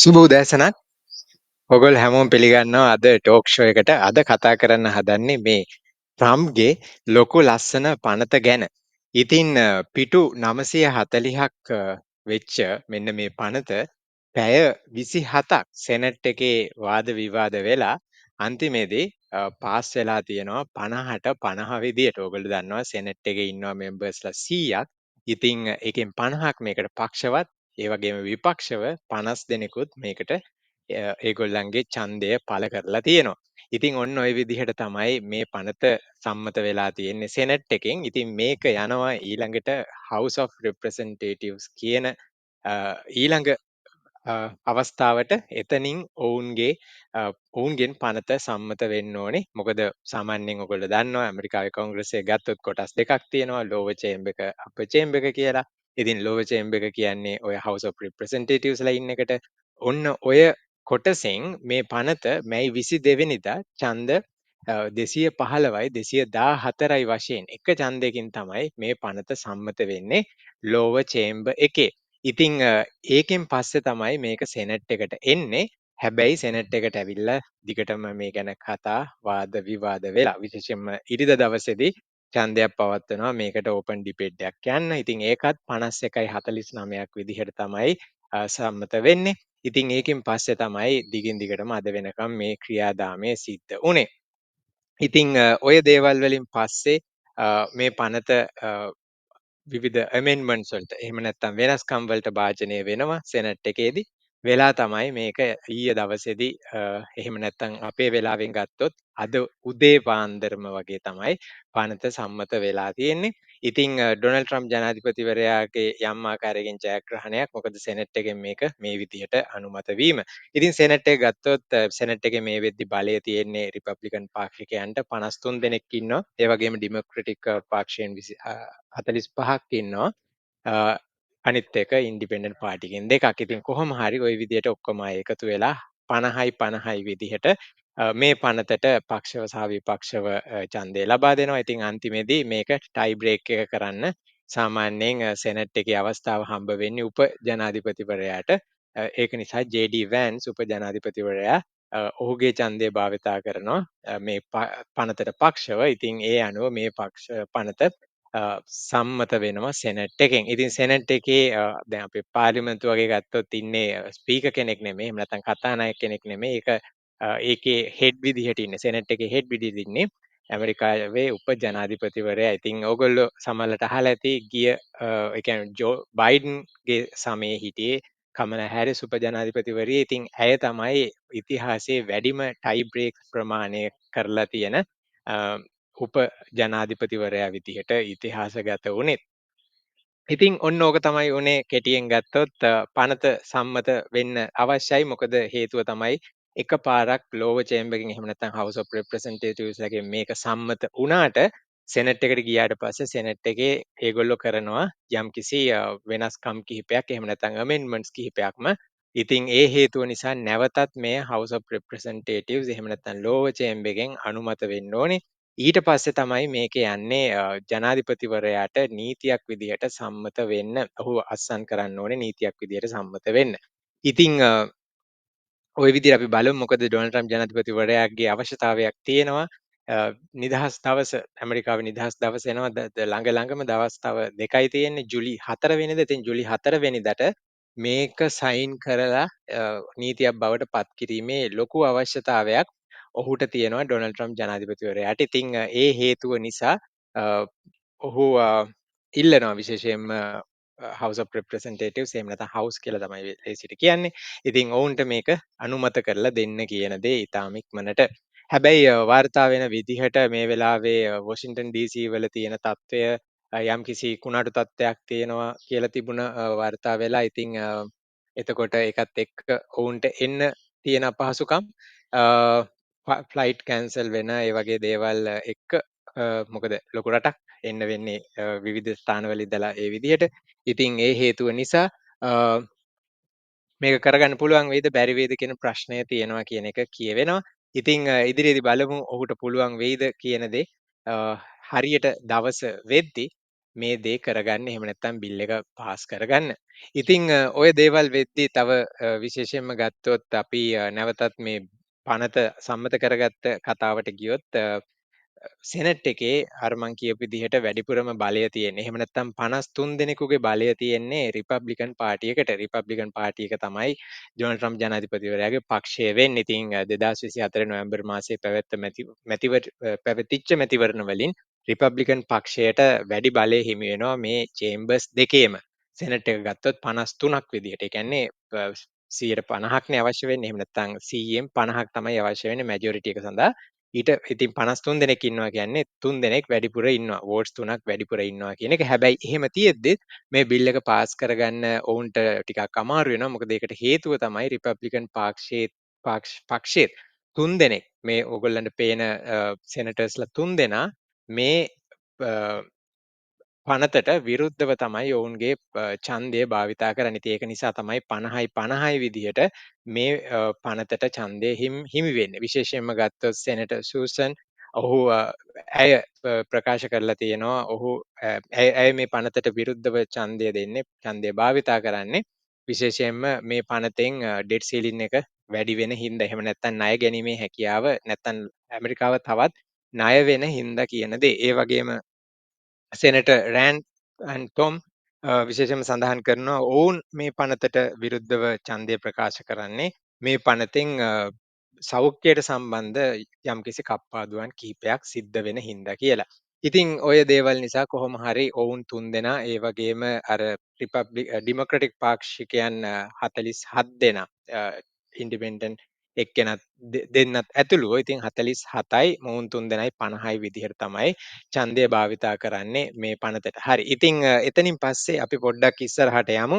සුබ උදෑසනක්. ඔයගොල්ලෝ හැමෝම පිළිගන්නවා අද ටෝක් ෂෝ එකට. අද කතා කරන්න හදන්නේ මේ ට්‍රම්ප්ගේ ලොකු ලස්සන පනත ගැන. ඉතින් පිටු 940ක් වෙච්ච මෙන්න මේ පනත පැය 27ක් සෙනට් එකේ වාද විවාද වෙලා අන්තිමේදී පාස් වෙලා තියෙනවා 50ට 50 විදියට. ඔයගොල්ලෝ දන්නවා සෙනට් එකේ ඉන්නවා මෙම්බර්ස්ලා 100ක්. ඉතින් ඒකෙන් 50ක් මේකට පක්ෂවත්, ඒ වගේම විපක්ෂව 50 දෙනෙකුත් මේකට ඒගොල්ලන්ගේ ඡන්දය පළ කරලා තියෙනවා. ඉතින් ඔන්න ඔය විදිහට තමයි මේ පනත සම්මත වෙලා තියෙන්නේ සෙනට් එකෙන්. ඉතින් මේක යනවා ඊළඟට House of Representatives කියන ඊළඟ අවස්ථාවට. එතනින් ඔවුන්ගෙන් පනත සම්මත වෙන්න ඕනේ. මොකද සාමාන්‍යයෙන් ඔයගොල්ලෝ දන්නවා ඇමරිකාවේ කොංග්‍රස් එක ගත්තොත් කොටස් දෙකක් තියෙනවා, ලෝවර් චේම්බර් එක අපර් චේම්බර් එක කියලා. ඉතින් ලෝවර් චේම්බර් එක කියන්නේ ඔය House of Representatives ලා ඉන්න එකට. ඔන්න ඔය කොටසෙන් මේ පනත මැයි 22 වෙනිදා ඡන්ද 215යි 214යි වශයෙන් එක ඡන්දයකින් තමයි මේ පනත සම්මත වෙන්නේ ලෝවර් චේම්බර් එකේ. ඉතින් ඒකෙන් පස්සේ තමයි මේක සෙනට් එකට එන්නේ. හැබැයි සෙනට් එකට ඇවිල්ලා දිගටම මේ ගැන කතා වාද විවාද වෙලා විශේෂයෙන්ම ඉරිදා දවසේදී ඡන්දයක් පවත්වනවා මේකට ඕපන් ඩිබේට් එකක් යන්න. ඉතින් ඒකත් 51-49ක් විදිහට තමයි සම්මත වෙන්නේ. ඉතින් ඒකෙන් පස්සේ තමයි දිගින් දිගටම අද වෙනකම් මේ ක්‍රියාදාමය සිද්ධ වුණේ. ඉතින් ඔය දේවල් වලින් පස්සේ මේ පනත විවිධ ඇමෙන්ඩ්මන්ට්ස් වලට එහෙම නැත්නම් වෙනස්කම් වලට භාජනය වෙනවා සෙනට් එකේදී. වෙලා තමයි මේක ඊයේ දවසේදී එහෙම නැත්නම් අපේ වෙලාවෙන් ගත්තොත් අද උදේ පාන්දරම වගේ තමයි පනත සම්මත වෙලා තියෙන්නේ. ඉතින් ඩොනල්ඩ් ට්‍රම්ප් ජනාධිපතිවරයාගේ යම් ආකාරයකින් ජයග්‍රහණයක්. මොකද සෙනට් එකෙන් මේක මේ විදිහට අනුමත වීම. ඉතින් සෙනට් එක ගත්තොත් සෙනට් එකේ මේ වෙද්දි බලය තියෙන්නේ රිපබ්ලිකන් පාක්ෂිකයන්ට 53 දෙනෙක් ඉන්නවා. ඒ වගේම ඩෙමොක්‍රැටික් පාක්ෂයෙන් 45ක් ඉන්නවා. අනිත් එක ඉන්ඩිපෙන්ඩන්ට් පාටිගෙන් දෙකක්. ඉතින් කොහොම හරි ওই විදිහට ඔක්කොම අය එකතු වෙලා 50යි 50යි විදිහට මේ පනතට පක්ෂව සහ විපක්ෂව ඡන්දය ලබා දෙනවා. ඉතින් අන්තිමේදී මේක ටයි බ්‍රේක් එක කරන්න සාමාන්‍යයෙන් සෙනට් එකේ අවස්ථාව හම්බ වෙන්නේ උප ජනාධිපතිවරයාට. ඒක නිසා ජේ.ඩී. වෑන්ස් උප ජනාධිපතිවරයා ඔහුගේ ඡන්දය භාවිතා කරනවා මේ පනතට පක්ෂව. ඉතින් ඒ අනුව මේ පනත සම්මත වෙනවා සෙනට් එකෙන්. ඉතින් සෙනට් එකේ දැන් අපේ පාර්ලිමේන්තුව වගේ ගත්තොත් ඉන්නේ ස්පීකර් කෙනෙක් නෙමෙයි. එහෙම නැත්නම් කතානායක කෙනෙක් නෙමෙයි. ඒකේ හෙඩ් විදිහට ඉන්නේ සෙනට් එකේ හෙඩ් විදිහට ඉන්නේ ඇමරිකාවේ උප ජනාධිපතිවරයා. ඉතින් ඕගොල්ලෝ සමහරවිට අහලා ඇති ගිය ඒ කියන්නේ ජෝ බයිඩන්ගේ සමයේ හිටියේ කමලා හැරිස් උප ජනාධිපතිවරිය. ඉතින් ඇය තමයි ඉතිහාසයේ වැඩිම ටයි බ්‍රේක් ප්‍රමාණය කරලා තියෙන උප ජනාධිපතිවරයා විදිහට ඉතිහාසගත වුණේ. ඉතින් ඔන්න ඕක තමයි උනේ කෙටියෙන් ගත්තොත් පනත සම්මත වෙන්න අවශ්‍යයි. මොකද හේතුව තමයි එකපාරක් ලෝවර් චේම්බර් එකෙන් එහෙම නැත්නම් House of Representatives එකෙන් මේක සම්මත වුණාට සෙනට් එකට ගියාට පස්සේ සෙනට් එකේ ඒගොල්ලෝ කරනවා යම්කිසි වෙනස්කම් කිහිපයක් එහෙම නැත්නම් amendments කිහිපයක්ම. ඉතින් ඒ හේතුව නිසා නැවතත් මේ House of Representatives එහෙම නැත්නම් ලෝවර් චේම්බර් එකෙන් අනුමත වෙන්න ඕනේ. ඊට පස්සේ තමයි මේක යන්නේ ජනාධිපතිවරයාට නීතියක් විදිහට සම්මත වෙන්න. ඔහු අත්සන් කරන්න ඕනේ නීතියක් විදිහට සම්මත වෙන්න. ඉතින් ওই විදිහට අපි බලමු මොකද ඩොනල්ඩ් ට්‍රම්ප් ජනාධිපතිවරයාගේ අවශ්‍යතාවයක් තියෙනවා. නිදහස් දවස ඇමරිකාවේ නිදහස් දවස එනවා ළඟම දවස් තව 2යි තියෙන්නේ ජුලි 4 වෙනිදා. ඉතින් ජුලි 4 වෙනිදාට මේක සයින් කරලා නීතියක් බවට පත් කිරීමේ ලොකු අවශ්‍යතාවයක් ඔහුට තියෙනවා ඩොනල්ඩ් ට්‍රම්ප් ජනාධිපතිවරයාට. ඉතින් ඒ හේතුව නිසා ඔහු ඉල්ලනවා විශේෂයෙන්ම House of Representatives එහෙම නැත්නම් House කියලා තමයි ලේසියට කියන්නේ. ඉතින් ඔවුන්ට මේක අනුමත කරලා දෙන්න කියන දේ ඉතාම ඉක්මනට. හැබැයි වාර්තා වෙන විදිහට මේ වෙලාවේ වොෂින්ටන් DC වල තියෙන තත්ත්වය යම්කිසි කුණාටු තත්ත්වයක් තියෙනවා කියලා තිබුණ වාර්තා වෙලා. ඉතින් එතකොට ඒකත් එක්ක ඔවුන්ට එන්න තියෙන අපහසුකම් ෆ්ලයිට් කැන්සල් වෙන ඒ වගේ දේවල් එක්ක මොකද ලොකු රටක් එන්න වෙන්නේ විවිධ ස්ථානවල ඉඳලා ඒ විදිහට. ඉතින් ඒ හේතුව නිසා මේක කරගන්න පුළුවන් වෙයිද බැරි වෙයිද කියන ප්‍රශ්නය තියෙනවා කියන එක කියවෙනවා. ඉතින් ඉදිරියේදී බලමු ඔහුට පුළුවන් වෙයිද කියන දේ. හරියට දවස වෙද්දි මේ දේ කරගන්න. එහෙම නැත්නම් බිල් එක පාස් කරගන්න. ඉතින් ඔය දේවල් වෙද්දී තව විශේෂයෙන්ම ගත්තොත් අපි නැවතත් මේ පනත සම්මත කරගත්ත කතාවට ගියොත් සෙනට් එකේ අර මං කියපු විදිහට වැඩිපුරම බලය තියෙන්නේ. එහෙම නැත්නම් 53 දෙනෙකුගේ බලය තියෙන්නේ රිපබ්ලිකන් පාර්ටි එකට. රිපබ්ලිකන් පාර්ටි එක තමයි ඩොනල්ඩ් ට්‍රම්ප් ජනාධිපතිවරයාගේ පක්ෂය වෙන්නේ. ඉතින් 2024 නොවැම්බර් මාසයේ පැවතිච්ච මැතිවරණ වලින් රිපබ්ලිකන් පක්ෂයට වැඩි බලය හිමි වෙනවා මේ චේම්බර්ස් දෙකේම. සෙනට් එක ගත්තොත් 53ක් විදිහට. ඒ කියන්නේ 150ක්නේ අවශ්‍ය වෙන්නේ. එහෙම නැත්නම් 100න් 50ක් තමයි අවශ්‍ය වෙන්නේ මැජොරිටි එක සඳහා. ඊට ඉතින් 53 දෙනෙක් ඉන්නවා කියන්නේ 3 දෙනෙක් වැඩිපුර ඉන්නවා. වෝට්ස් 3ක් වැඩිපුර ඉන්නවා කියන එක. හැබැයි එහෙම තියෙද්දිත් මේ බිල් එක පාස් කරගන්න ඔවුන්ට ටිකක් අමාරු වෙනවා. මොකද ඒකට හේතුව තමයි රිපබ්ලිකන් පක්ෂයේ 3 දෙනෙක් මේ ඕගොල්ලන්ට පේන සෙනටර්ස්ලා 3 දෙනා මේ පනතට විරුද්ධව තමයි ඔවුන්ගේ ඡන්දය භාවිතා කරන්නේ. ඉතින් ඒක නිසා තමයි 50යි 50යි විදිහට මේ පනතට ඡන්දය හිමි වෙන්නේ. විශේෂයෙන්ම ගත්තොත් සෙනටර් සූසන් ඔහු ඇය ප්‍රකාශ කරලා තියෙනවා ඔහු ඇය මේ පනතට විරුද්ධව ඡන්දය දෙන්නේ ඡන්දය භාවිතා කරන්නේ විශේෂයෙන්ම මේ පනතෙන් ඩෙට් සීලින් එක වැඩි වෙන හින්දා. එහෙම නැත්නම් ණය ගැනීමේ හැකියාව නැත්නම් ඇමරිකාව තවත් ණය වෙන හින්දා කියන දේ. ඒ වගේම සෙනට රෑන් ටොම් විශේෂම සඳහන් කරනවා ඔවුන් මේ පනතට විරුද්ධව ඡන්දය ප්‍රකාශ කරන්නේ මේ පනතෙන් සෞඛ්‍යයට සම්බන්ධ යම්කිසි කප්පාදුවන් කිහිපයක් සිද්ධ වෙන හින්දා කියලා. ඉතින් ඔය දේවල් නිසා කොහොම හරි ඔවුන් තුන්දෙනා ඒ වගේම අර ඩිමොක්‍රටික් පාක්ෂිකයන් 47 දෙනා ඉන්ඩිපෙන්ඩන්ට් එක්කෙනත් දෙන්නත් ඇතුළුව ඉතින් 47යි මොවුන් තුන්දෙනයි 50යි විදිහට තමයි ඡන්දය භාවිතා කරන්නේ මේ පනතට. හරි. ඉතින් එතනින් පස්සේ අපි පොඩ්ඩක් ඉස්සරහට යමු.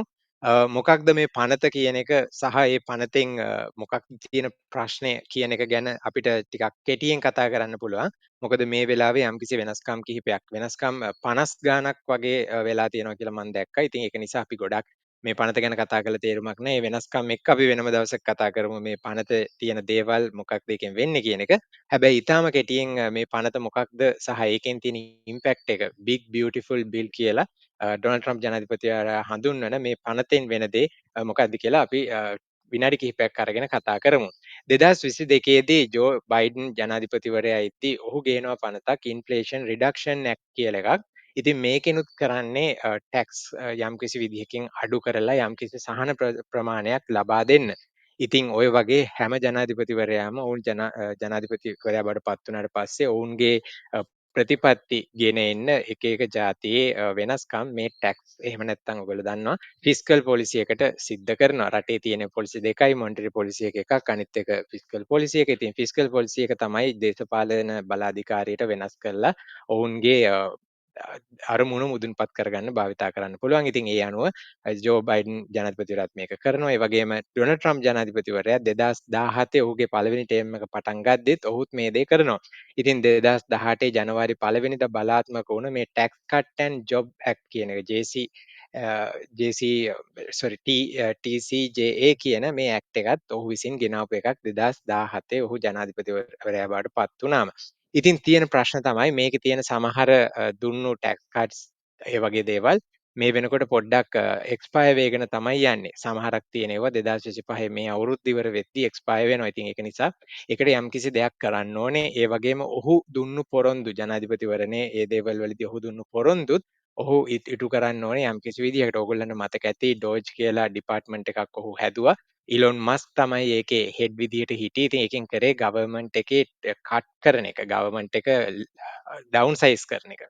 මොකක්ද මේ පනත කියන එක සහ ඒ පනතෙන් මොකක්ද තියෙන ප්‍රශ්නය කියන එක ගැන අපිට ටිකක් කෙටියෙන් කතා කරන්න පුළුවන්. මොකද මේ වෙලාවේ යම්කිසි වෙනස්කම් කිහිපයක් වෙනස්කම් 50 ගාණක් වගේ වෙලා තියෙනවා කියලා මම දැක්කා. ඉතින් ඒක නිසා අපි ගොඩක් මේ පනත ගැන කතා කරලා තේරුමක් නැහැ. මේ වෙනස්කම් එක්ක අපි වෙනම දවසක කතා කරමු මේ පනතේ තියෙන දේවල් මොකක්ද ඒකෙන් වෙන්නේ කියන එක. හැබැයි ඊටාම කෙටියෙන් මේ පනත මොකක්ද සහ ඒකෙන් තියෙන ඉම්පැක්ට් එක big beautiful bill කියලා ඩොනල්ඩ් ට්‍රම්ප් ජනාධිපතිවරයා හඳුන්වන මේ පනතෙන් වෙන දේ මොකක්ද කියලා අපි විනාඩි කිහිපයක් අරගෙන කතා කරමු. 2022 දී ජෝ බයිඩන් ජනාධිපතිවරයා ඉද්දී ඔහු ගේනවා පනතක් ඉන්ෆ්ලේෂන් රිඩක්ෂන් ඇක්ට් කියලා එකක්. ඉතින් මේකෙනුත් කරන්නේ ටැක්ස් යම්කිසි විදිහකින් අඩු කරලා යම්කිසි සහන ප්‍රමාණයක් ලබා දෙන්න. ඉතින් ඔය වගේ හැම ජනාධිපතිවරයාම ඔවුන් ජනාධිපතිවරයා බවට පත් වුණාට පස්සේ ඔවුන්ගේ ප්‍රතිපත්ති ගෙන එන්න එක එක ජාතියේ වෙනස්කම් මේ ටැක්ස් එහෙම නැත්නම් ඔයගොල්ලෝ දන්නවා ෆිස්කල් පොලිසි එකට සිද්ධ කරනවා. රටේ තියෙන පොලිසි දෙකයි මොනිටරි පොලිසි එකක් අනිත් එක ෆිස්කල් පොලිසි එක. ඉතින් ෆිස්කල් පොලිසි එක තමයි දේශපාලන බලාධිකාරියට වෙනස් කරලා ඔවුන්ගේ අරමුණු මුදුන්පත් කරගන්න භාවිතා කරන්න පුළුවන්. ඉතින් ඒ අනුව ජෝ බයිඩන් ජනාධිපතිවරයාත් මේක කරනවා. ඒ වගේම ඩොනල්ඩ් ට්‍රම්ප් ජනාධිපතිවරයා 2017 ඔහුගේ පළවෙනි ටර්ම් එක පටන් ගද්දිත් ඔහුත් මේ දේ කරනවා. ඉතින් 2018 ජනවාරි 1 වෙනිදා බලාත්මක වුණ මේ tax cut and job act කියන එක TCJA කියන මේ ඇක්ට් එකත් ඔහු විසින් ගෙනාවු එකක් 2017 ඔහු ජනාධිපතිවරයා බවට පත් වුණාම. ඉතින් තියෙන ප්‍රශ්න තමයි මේකේ තියෙන සමහර දුන්නු ටැක්ස් කට්ස් ඒ වගේ දේවල් මේ වෙනකොට පොඩ්ඩක් එක්ස්පයර් වෙගෙන තමයි යන්නේ. සමහරක් තියෙන ඒවා 2025 මේ අවුරුද්ද ඉවර වෙද්දී එක්ස්පයර් වෙනවා. ඉතින් ඒක නිසා ඒකට යම්කිසි දෙයක් කරන්න ඕනේ. ඒ වගේම ඔහු දුන්නු පොරොන්දු ජනාධිපතිවරණේ ඒ දේවල් වලදී ඔහු දුන්නු පොරොන්දුත් ඔහු ඉටු කරන්න ඕනේ යම්කිසි විදිහකට. ඕගොල්ලන්ට මතක ඇති ඩෝජ් කියලා ඩිපාර්ට්මන්ට් එකක් ඔහු හැදුවා. ඉලොන් මස්ක් තමයි ඒකේ හෙඩ් විදිහට හිටියේ. ඉතින් ඒකෙන් කරේ ගවර්න්මන්ට් එකේ කට් කරන එක. ගවර්න්මන්ට් එක ඩවුන් සයිස් කරන එක.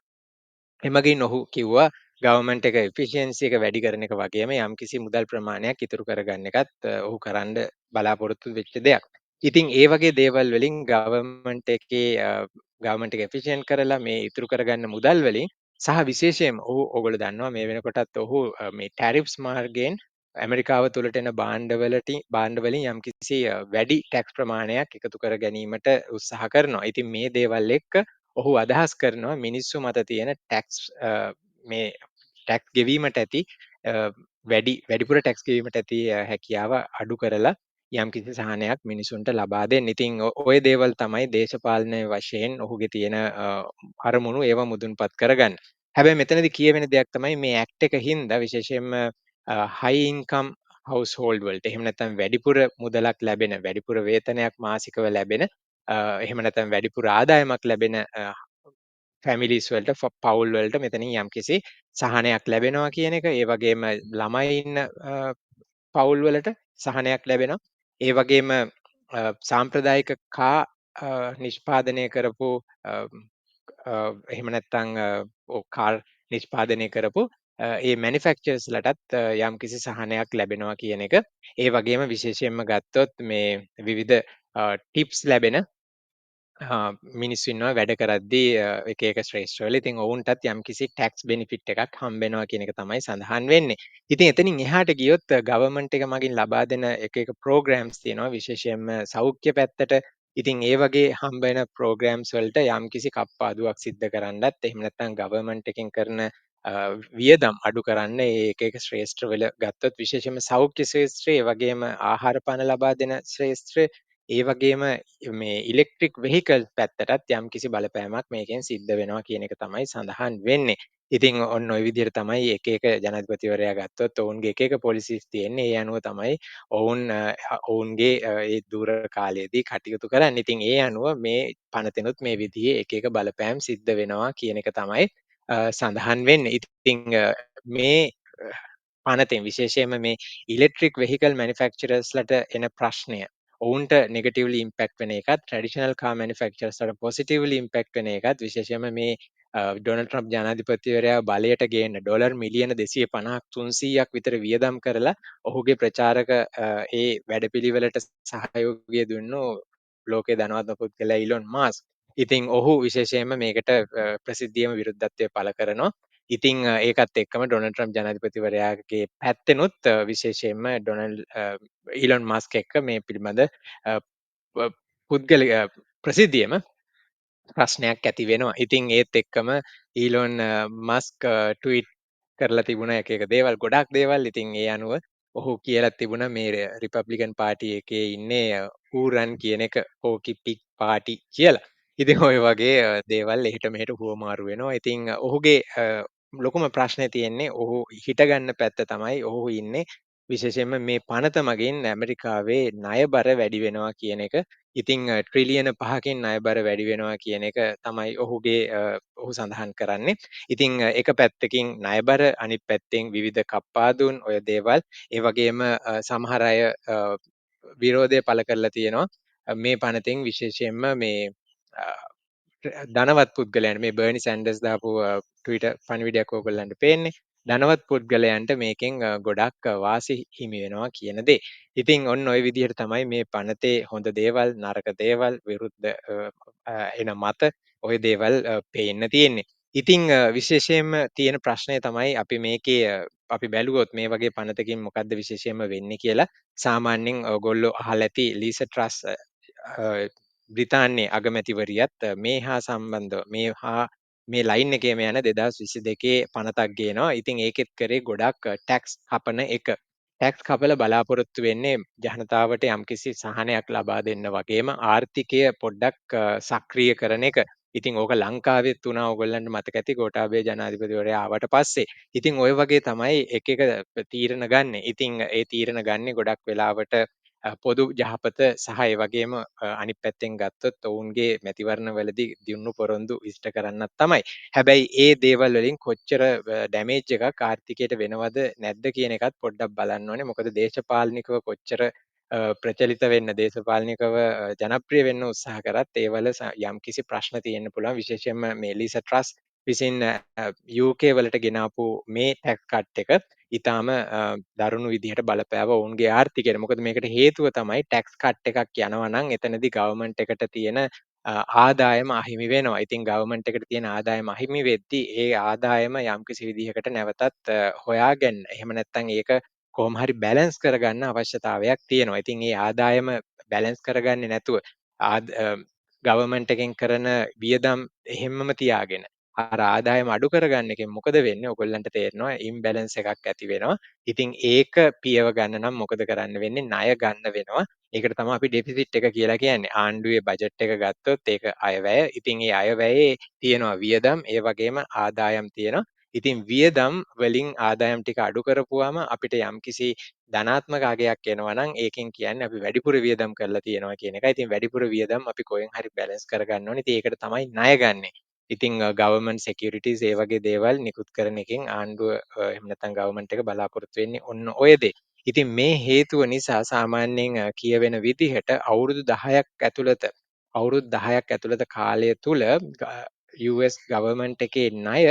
එමගින් ඔහු කිව්වා ගවර්න්මන්ට් එක එෆිෂියන්සි එක වැඩි කරන එක වගේම යම්කිසි මුදල් ප්‍රමාණයක් ඉතුරු කරගන්න එකත් ඔහු කරන්න බලාපොරොත්තු වෙච්ච දෙයක්. ඉතින් ඒ වගේ දේවල් වලින් ගවර්න්මන්ට් එක එෆිෂියන්ට් කරලා මේ ඉතුරු කරගන්න මුදල් වලින් සහ විශේෂයෙන්ම ඔයගොල්ලෝ දන්නවා මේ වෙනකොටත් ඔහු මේ ටැරිෆ්ස් මාර්ගයෙන් ඇමරිකාව තුළට එන භාණ්ඩ වලින් යම්කිසි වැඩි ටැක්ස් ප්‍රමාණයක් එකතු කර ගැනීමට උත්සාහ කරනවා. ඉතින් මේ දේවල් එක්ක ඔහු අදහස් කරනවා මිනිස්සු මත තියෙන මේ ටැක්ස් ගෙවීමට ඇති වැඩිපුර ටැක්ස් ගෙවීමට ඇති හැකියාව අඩු කරලා යම්කිසි සහනයක් මිනිසුන්ට ලබා දෙන්න. ඉතින් ඔය දේවල් තමයි දේශපාලන වශයෙන් ඔහුගේ තියෙන අරමුණු ඒවා මුදුන්පත් කරගන්න. හැබැයි මෙතනදී කියවෙන දෙයක් තමයි මේ ඇක්ට් එක හින්දා විශේෂයෙන්ම high income household වලට එහෙම නැත්නම් වැඩිපුර මුදලක් ලැබෙන වැඩිපුර වේතනයක් මාසිකව ලැබෙන එහෙම නැත්නම් වැඩිපුර ආදායමක් ලැබෙන ෆැමිලිස් වලට පවුල් වලට මෙතනින් යම්කිසි සහනයක් ලැබෙනවා කියන එක. ඒ වගේම ළමයි ඉන්න පවුල් වලට සහනයක් ලැබෙනවා. ඒ වගේම සාම්ප්‍රදායික කා නිෂ්පාදනය කරපු එහෙම නැත්නම් කාර් නිෂ්පාදනය කරපු ඒ මැනුෆැක්චරර්ස්ලටත් යම්කිසි සහනයක් ලැබෙනවා කියන එක. ඒ වගේම විශේෂයෙන්ම ගත්තොත් මේ විවිධ ටිප්ස් ලැබෙන මිනිස්සු ඉන්නවා වැඩ කරද්දී එක එක ශ්‍රේෂ්ඨවල. ඉතින් ඔවුන්ටත් යම්කිසි ටැක්ස් බෙනිෆිට් එකක් හම්බ වෙනවා කියන එක තමයි සඳහන් වෙන්නේ. ඉතින් එතනින් එහාට ගියොත් ගවර්න්මන්ට් එක මගින් ලබා දෙන එක එක ප්‍රෝග්‍රෑම්ස් තියෙනවා විශේෂයෙන්ම සෞඛ්‍ය පැත්තට. ඉතින් ඒ වගේ හම්බ වෙන ප්‍රෝග්‍රෑම්ස් වලට යම්කිසි කප්පාදුවක් සිද්ධ කරන්නත් එහෙම නැත්නම් ගවර්න්මන්ට් එකෙන් කරන වියදම් අඩු කරන්න ඒ එක එක ශ්‍රේෂ්ඨවල ගත්තොත් විශේෂයෙන්ම සෞඛ්‍ය ක්ෂේත්‍රය, ඒ වගේම ආහාර පාන ලබා දෙන ක්ෂේත්‍රය, ඒ වගේම මේ ඉලෙක්ට්‍රික් වෙහිකල් පැත්තටත් යම්කිසි බලපෑමක් මේකෙන් සිද්ධ වෙනවා කියන එක තමයි සඳහන් වෙන්නේ. ඉතින් ඔන්න ඔය විදිහට තමයි එක එක ජනාධිපතිවරයා ගත්තොත් ඔවුන්ගේ එක එක පොලිසිස් තියෙන්නේ. ඒ අනුව තමයි ඔවුන් ඔවුන්ගේ ඒ දුර කාලයේදී කටයුතු කරන්නේ. ඉතින් ඒ අනුව මේ පනතෙනුත් මේ විදිහේ එක එක බලපෑම් සිද්ධ වෙනවා කියන එක තමයි සඳහන් වෙන්නේ. ඉතින් මේ පනතෙන් විශේෂයෙන්ම මේ ඉලෙක්ට්‍රික් වෙහිකල් මැනුෆැක්චරර්ස්ලට එන ප්‍රශ්නය ඔවුන්ට නෙගටිව්ලි ඉම්පැක්ට් වෙන එකත් ට්‍රැඩිෂනල් කාර් මැනුෆැක්චරර්ස්ලට පොසිටිව්ලි ඉම්පැක්ට් වෙන එකත් විශේෂයෙන්ම මේ ඩොනල්ඩ් ට්‍රම්ප් ජනාධිපතිවරයා බලයට ගේන්න ඩොලර් මිලියන 250ක් 300ක් විතර වියදම් කරලා ඔහුගේ ප්‍රචාරක ඒ වැඩපිළිවෙලට සහයෝගය දුන්නු ලෝකයේ ධනවත්ම පුද්ගලයා ඉලොන් මාස්ක්. ඉතින් ඔහු විශේෂයෙන්ම මේකට ප්‍රසිද්ධියම විරුද්ධත්වය පළ කරනවා. ඉතින් ඒකත් එක්කම ඩොනල්ඩ් ට්‍රම්ප් ජනාධිපතිවරයාගේ පැත්තෙනුත් විශේෂයෙන්ම ඊලොන් මස්ක් එක්ක මේ පිළිබඳ පුද්ගල ප්‍රසිද්ධියම ප්‍රශ්නයක් ඇති වෙනවා. ඉතින් ඒත් එක්කම ඊලොන් මස්ක් ට්වීට් කරලා තිබුණා එක එක දේවල් ගොඩක් දේවල්. ඉතින් ඒ අනුව ඔහු කියලා තිබුණා මේ රිපබ්ලිකන් පාර්ටි එකේ ඉන්නේ ඌරන් කියන එක කෝකි පික් පාටි කියලා. ඉතින් ඔය වගේ දේවල් එහෙට මෙහෙට හුවමාරු වෙනවා. ඉතින් ඔහුගේ ලොකුම ප්‍රශ්නේ තියෙන්නේ ඔහු හිටගන්න පැත්ත තමයි ඔහු ඉන්නේ විශේෂයෙන්ම මේ පනත මගින් ඇමරිකාවේ ණයබර වැඩි වෙනවා කියන එක. ඉතින් ට්‍රිලියන 5කින් ණයබර වැඩි වෙනවා කියන එක තමයි ඔහුගේ ඔහු සඳහන් කරන්නේ. ඉතින් එක පැත්තකින් ණයබර අනිත් පැත්තෙන් විවිධ කප්පාදුන් ඔය දේවල් ඒ වගේම සමහර අය විරෝධය පළ කරලා තියෙනවා. මේ පනතෙන් විශේෂයෙන්ම මේ ධනවත් පුද්ගලයන් මේ බර්නි සැන්ඩර්ස් දාපු ට්විටර් පණිවිඩයක් ඕගොල්ලන්ට පේන්නේ. ධනවත් පුද්ගලයන්ට මේකෙන් ගොඩක් වාසි හිමි වෙනවා කියන දේ. ඉතින් ඔන්න ඔය විදිහට තමයි මේ පනතේ හොඳ දේවල්, නරක දේවල්, විරුද්ධ එන මත ඔය දේවල් පේන්න තියෙන්නේ. ඉතින් විශේෂයෙන්ම තියෙන ප්‍රශ්නය තමයි අපි මේකේ අපි බැලුවොත් මේ වගේ පනතකින් මොකද්ද විශේෂයෙන්ම වෙන්නේ කියලා. සාමාන්‍යයෙන් ඔයගොල්ලෝ අහලා ඇති ලීසා ට්‍රස් බ්‍රිතාන්‍යයේ අගමැතිවරියත් මේ හා සම්බන්ධව මේ ලයින් එකේම යන 2022 පනතක් ගේනවා. ඉතින් ඒකෙත් කරේ ගොඩක් ටැක්ස් කපන එක. ටැක්ස් කපලා බලාපොරොත්තු වෙන්නේ ජනතාවට යම්කිසි සහනයක් ලබා දෙන්න වගේම ආර්ථිකය පොඩ්ඩක් සක්‍රිය කරන එක. ඉතින් ඕක ලංකාවෙත් වුණා ඕගොල්ලන්ට මතක ඇති ගෝඨාභය ජනාධිපතිවරයා ආවට පස්සේ. ඉතින් ওই වගේ තමයි එක එක තීරණ ගන්නෙ. ඉතින් ඒ තීරණ ගන්නේ ගොඩක් වෙලාවට පොදු යහපත සහ ඒ වගේම අනිත් පැත්තෙන් ගත්තොත් ඔවුන්ගේ මැතිවරණවලදී දියුණු පොරොන්දු ඉෂ්ට කරන්නත් තමයි. හැබැයි ඒ දේවල් වලින් කොච්චර ඩැමේජ් එකක් ආර්ථිකයට වෙනවද නැද්ද කියන එකත් පොඩ්ඩක් බලන්න ඕනේ. මොකද දේශපාලනිකව කොච්චර ප්‍රචලිත වෙන්න දේශපාලනිකව ජනප්‍රිය වෙන්න උත්සාහ කරත් ඒවල යම්කිසි ප්‍රශ්න තියෙන්න පුළුවන්. විශේෂයෙන්ම මේ ලීසා ට්‍රස් විසින් UK වලට ගෙනාපු මේ ටැක්ස් කට් එක ඉතාම දරුණු විදිහට බලපෑව ඔවුන්ගේ ආර්ථිකයට. මොකද මේකට හේතුව තමයි ටැක්ස් කට් එකක් යනවා නම් එතනදී ගවර්න්මන්ට් එකට තියෙන ආදායම අහිමි වෙනවා. ඉතින් ගවර්න්මන්ට් එකට තියෙන ආදායම අහිමි වෙද්දී ඒ ආදායම යම්කිසි විදිහකට නැවතත් හොයාගන්න. එහෙම නැත්නම් ඒක කොහොම හරි බැලන්ස් කරගන්න අවශ්‍යතාවයක් තියෙනවා. ඉතින් ඒ ආදායම බැලන්ස් කරගන්නේ නැතුව ගවර්න්මන්ට් එකෙන් කරන වියදම් එහෙම්මම තියාගෙන අර ආදායම අඩු කරගන්න එකෙන් මොකද වෙන්නේ? ඔයගොල්ලන්ට තේරෙනවා ඉම්බැලන්ස් එකක් ඇති වෙනවා. ඉතින් ඒක පියව ගන්න නම් මොකද කරන්න වෙන්නේ? ණය ගන්න වෙනවා. ඒකට තමයි අපි ඩෙෆිසිට් එක කියලා කියන්නේ. ආණ්ඩුවේ බජට් එක ගත්තොත් ඒක අයවැය. ඉතින් ඒ අයවැයේ තියෙනවා වියදම්, ඒ වගේම ආදායම් තියෙනවා. ඉතින් වියදම් වලින් ආදායම් ටික අඩු කරපුවාම අපිට යම්කිසි ධනාත්මක අගයක් එනවා නම් ඒකෙන් කියන්නේ අපි වැඩිපුර වියදම් කරලා තියෙනවා කියන එකයි. ඉතින් වැඩිපුර වියදම් අපි කොහෙන් හරි බැලන්ස් කරගන්න ඕනේ. ඉතින් ඒකට තමයි ණය ගන්නෙ. ඉතින් ගවර්න්මන්ට් සිකියුරිටිස් ඒ වගේ දේවල් නිකුත් කරන එකෙන් ආණ්ඩුව එහෙම නැත්නම් ගවර්න්මන්ට් එක බලාපොරොත්තු වෙන්නේ ඔන්න ඔය දේ. ඉතින් මේ හේතුව නිසා සාමාන්‍යයෙන් කියවෙන විදිහට අවුරුදු 10ක් ඇතුළත කාලය තුල US ගවර්න්මන්ට් එකේ ණය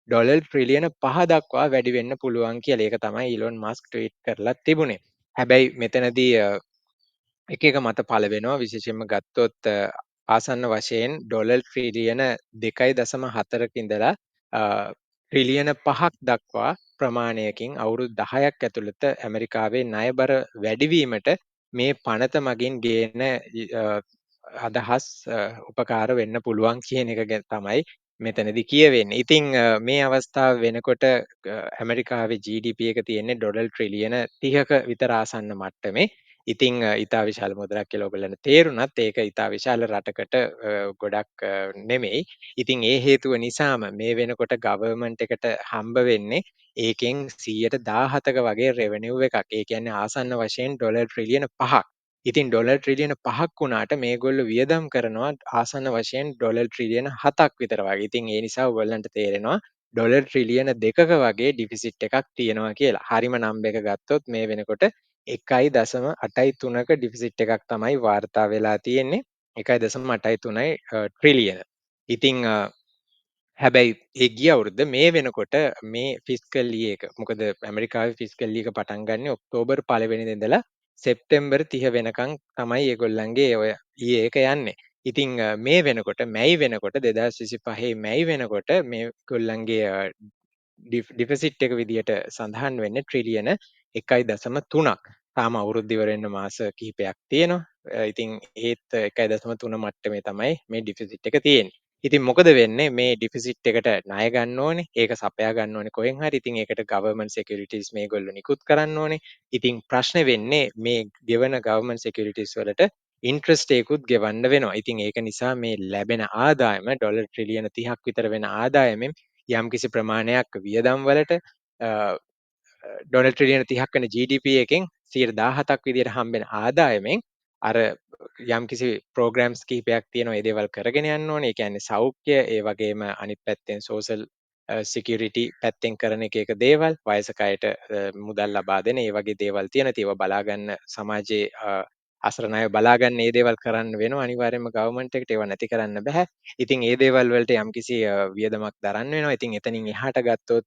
ඩොලර් ට්‍රිලියන 5 දක්වා වැඩි වෙන්න පුළුවන් කියලා. ඒක තමයි ඊලොන් මස්ක් ට්වීට් කරලා තිබුණේ. හැබැයි මෙතනදී එක එක මත පළ වෙනවා. විශේෂයෙන්ම ගත්තොත් ආසන්න වශයෙන් ඩොලර් ට්‍රිලියන 2.4ක ඉඳලා ට්‍රිලියන 5ක් දක්වා ප්‍රමාණයකින් අවුරුදු 10ක් ඇතුළත ඇමරිකාවේ ණයබර වැඩිවීමට මේ පනත මගින් ගේන අදහස් උපකාර වෙන්න පුළුවන් කියන එක ගැන තමයි මෙතනදී කියවෙන්නේ. ඉතින් මේ අවස්ථාව වෙනකොට ඇමරිකාවේ GDP එක තියෙන්නේ ඩොලර් ට්‍රිලියන 30ක විතර ආසන්න මට්ටමේ. ඉතින් ඉතා විශාල මුදලක් කියලා ඔයගොල්ලන්ට තේරුණත් ඒක ඉතා විශාල රටකට ගොඩක් නෙමෙයි. ඉතින් ඒ හේතුව නිසාම මේ වෙනකොට ගවර්න්මන්ට් එකට හම්බ වෙන්නේ ඒකෙන් 117ක වගේ රෙවෙනිව් එකක්. ඒ කියන්නේ ආසන්න වශයෙන් ඩොලර් ට්‍රිලියන 5ක්. ඉතින් ඩොලර් ට්‍රිලියන 5ක් වුණාට මේගොල්ලෝ වියදම් කරනවා ආසන්න වශයෙන් ඩොලර් ට්‍රිලියන 7ක් විතර වගේ. ඉතින් ඒ නිසා ඔයගොල්ලන්ට තේරෙනවා ඩොලර් ට්‍රිලියන 2ක වගේ ඩිෆිසිට් එකක් තියෙනවා කියලා. හරිම නම්බ එක ගත්තොත් මේ වෙනකොට 1.83ක ඩිෆිසිට් එකක් තමයි වාර්තා වෙලා තියෙන්නේ. 1.83යි ට්‍රිලියන. ඉතින් හැබැයි ඒ ගිය අවුරුද්ද මේ වෙනකොට මේ ෆිස්කල් ඊයේ එක මොකද ඇමරිකාවේ ෆිස්කල් ඊය එක පටන් ගන්නේ ඔක්තෝබර් 1 වෙනිදා ඉඳලා සෙප්තැම්බර් 30 වෙනකන් තමයි ඒගොල්ලන්ගේ ඔය ඊයේ එක යන්නේ. ඉතින් මේ වෙනකොට මැයි වෙනකොට 2025 මැයි වෙනකොට මේගොල්ලන්ගේ ඩිෆිසිට් එක විදියට සඳහන් වෙන්නේ ට්‍රිලියන 1.3ක්. තාම අවුරුද්ද ඉවර වෙන්න මාස කිහිපයක් තියෙනවා. ඉතින් ඒත් 1.3 මට්ටමේ තමයි මේ ඩිෆිසිට් එක තියෙන්නේ. ඉතින් මොකද වෙන්නේ මේ ඩිෆිසිට් එකට ණය ගන්න ඕනේ. ඒක සපයා ගන්න ඕනේ කොහෙන් හරි. ඉතින් ඒකට ගවර්න්මන්ට් සිකියුරිටිස් මේගොල්ලෝ නිකුත් කරන්න ඕනේ. ඉතින් ප්‍රශ්නේ වෙන්නේ මේ ගෙවන ගවර්න්මන්ට් සිකියුරිටිස් වලට ඉන්ට්‍රස්ට් එකකුත් ගෙවන්න වෙනවා. ඉතින් ඒක නිසා මේ ලැබෙන ආදායම ඩොලර් ට්‍රිලියන 30ක් විතර වෙන ආදායමෙන් යම්කිසි ප්‍රමාණයක් වියදම් වලට ඩොලර් ට්‍රිලියන 30ක් වෙන GDP එකෙන් 17ක් විදියට හම්බෙන ආදායමෙන් අර යම්කිසි ප්‍රෝග්‍රෑම්ස් කිහිපයක් තියෙනවා. ඒ දේවල් කරගෙන යන්න ඕනේ. ඒ කියන්නේ සෞඛ්‍ය, ඒ වගේම අනිත් පැත්තෙන් සෝෂල් සිකියුරිටි පැත්තෙන් කරන එක දේවල්, වයසක අයට මුදල් ලබා දෙන ඒ වගේ දේවල් තියෙනවා. ඒවා බලා ගන්න සමාජයේ අසරණ අය බලා ගන්න මේ දේවල් කරන්න වෙනවා. අනිවාර්යයෙන්ම ගවර්න්මන්ට් එකට ඒවා නැති කරන්න බෑ. ඉතින් ඒ දේවල් වලට යම්කිසි වියදමක් දරන්න වෙනවා. ඉතින් එතනින් එහාට ගත්තොත්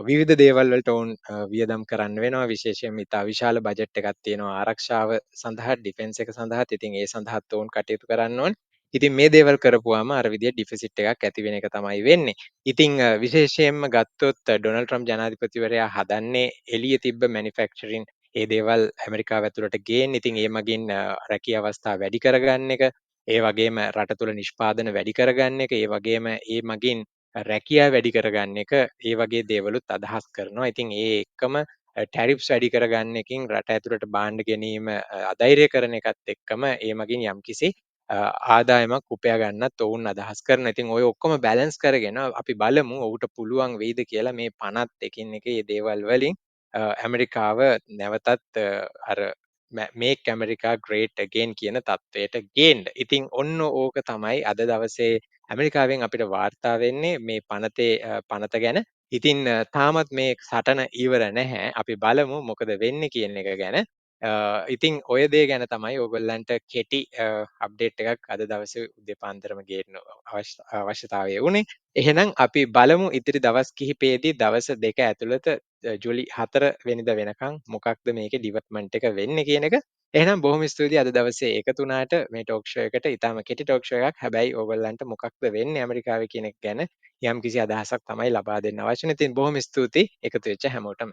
විවිධ දේවල් වලට ඔවුන් වියදම් කරන්න වෙනවා. විශේෂයෙන් ඉතා විශාල බජට් එකක් තියෙනවා ආරක්ෂාව සඳහා, ඩිෆෙන්ස් එක සඳහාත්. ඉතින් ඒ සඳහාත් ඔවුන් කටයුතු කරන්න ඕනේ. ඉතින් මේ දේවල් කරපුවාම අර විදියට ඩිෆිසිට් එකක් ඇති වෙන එක තමයි වෙන්නේ. ඉතින් විශේෂයෙන්ම ගත්තොත් ඩොනල්ඩ් ට්‍රම්ප් ජනාධිපතිවරයා හදන්නේ එළියේ තිබ්බ මැනුෆැක්චරින් ඒ දේවල් ඇමරිකාව ඇතුළට ගේන්න. ඉතින් ඒ මගින් රැකිය අවස්ථා වැඩි කරගන්න එක, ඒ වගේම රට තුළ නිෂ්පාදන වැඩි කරගන්න එක, ඒ වගේම ඒ මගින් රැකියා වැඩි කරගන්න එක, ඒ වගේ දේවලුත් අදහස් කරනවා. ඉතින් ඒ එක්කම ටැරිෆ්ස් වැඩි කරගන්න එකකින් රට ඇතුළට භාණ්ඩ ගැනීම අධෛර්ය කරන එකත් එක්කම ඒ මගින් යම්කිසි ආදායමක් උපයා ගන්නත් ඔවුන් අදහස් කරනවා. ඉතින් ඔය ඔක්කොම බැලන්ස් කරගෙන අපි බලමු ඔහුට පුළුවන් වෙයිද කියලා මේ පනත් එකින් එක මේ දේවල් වලින් ඇමරිකාව නැවතත් අර මේක් ඇමරිකා ග්‍රේට් අගේන් කියන තත්වයට ගේන්න. ඉතින් ඔන්න ඕක තමයි අද දවසේ ඇමරිකාවෙන් අපිට වාර්තා වෙන්නේ මේ පනත ගැන. ඉතින් තාමත් මේ සටන ඉවර නැහැ. අපි බලමු මොකද වෙන්නේ කියන එක ගැන. ඉතින් ඔය දේ ගැන තමයි ඕගොල්ලන්ට කෙටි අප්ඩේට් එකක් අද දවසේ උදේ පාන්දරම ගේන්න අවශ්‍යතාවය වුණේ. එහෙනම් අපි බලමු ඉතිරි දවස් කිහිපයේදී දවස් දෙක ඇතුළත ජූලි 4 වෙනිදා වෙනකන් මොකක්ද මේකේ ඩිවෙලොප්මන්ට් එක වෙන්නේ කියන එක. එහෙනම් බොහොම ස්තුතියි අද දවසේ එකතු වුණාට මේ ටෝක් ෂෝ එකට. ඊටාම කෙටි ටෝක් ෂෝ එකක්. හැබැයි ඕගොල්ලන්ට මොකක්ද වෙන්නේ ඇමරිකාවේ කියන එක ගැන යම්කිසි අදහසක් තමයි ලබා දෙන්න අවශ්‍ය. ඉතින් බොහොම ස්තුතියි එකතු වෙච්ච හැමෝටම.